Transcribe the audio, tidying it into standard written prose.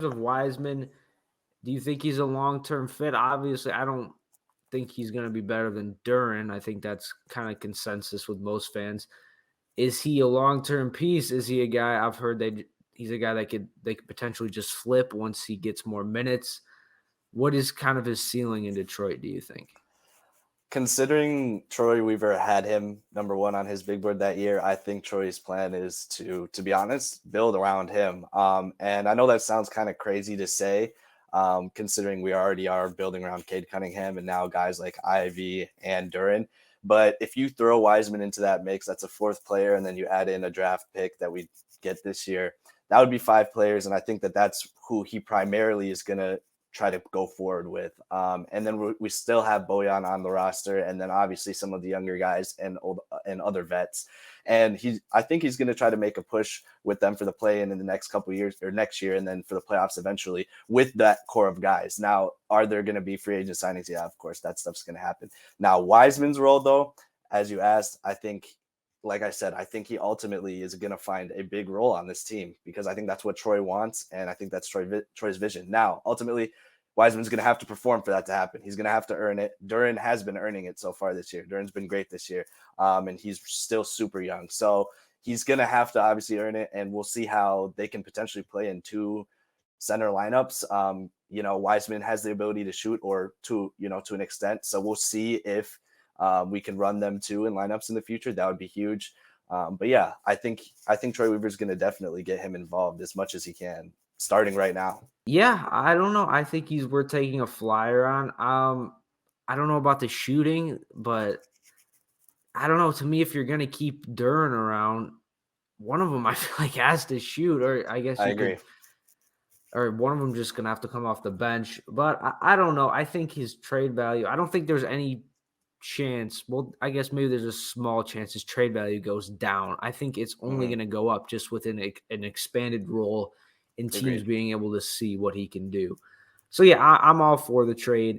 of Wiseman, do you think he's a long-term fit? Obviously, I don't think he's going to be better than Duren. I think that's kind of consensus with most fans. Is he a long-term piece? Is he a guy I've heard that he's a guy that they could potentially just flip once he gets more minutes? What is kind of his ceiling in Detroit, do you think? Considering Troy Weaver had him number one on his big board that year, I think Troy's plan is to be honest, build around him. And I know that sounds kind of crazy to say, considering we already are building around Cade Cunningham and now guys like Ivy and Duran. But if you throw Wiseman into that mix, that's a fourth player, and then you add in a draft pick that we get this year. That would be five players, and I think that that's who he primarily is going to try to go forward with. And then we still have Bojan on the roster, and then obviously some of the younger guys and other vets. And I think he's going to try to make a push with them for the play-in in the next couple of years or next year, and then for the playoffs eventually with that core of guys. Now, are there going to be free agent signings? Yeah, of course, that stuff's going to happen. Now, Wiseman's role, though, as you asked, I think, like I said, I think he ultimately is going to find a big role on this team because I think that's what Troy wants, and I think that's Troy's vision. Now, ultimately, Wiseman's going to have to perform for that to happen. He's going to have to earn it. Duran has been earning it so far this year. Duran's been great this year, and he's still super young. So he's going to have to obviously earn it, and we'll see how they can potentially play in two center lineups. Wiseman has the ability to shoot or to an extent. So we'll see if we can run them too in lineups in the future. That would be huge. But yeah, I think Troy Weaver's going to definitely get him involved as much as he can starting right now. Yeah, I don't know. I think he's worth taking a flyer on. I don't know about the shooting, but I don't know. To me, if you're going to keep Duren around, one of them I feel like has to shoot, or I guess I you agree. could, or one of them just going to have to come off the bench. But I don't know. I think his trade value, I don't think there's any chance. Well, I guess maybe there's a small chance his trade value goes down. I think it's only going to go up just within an expanded role in teams Agreed. being able to see what he can do. So, yeah, I'm all for the trade.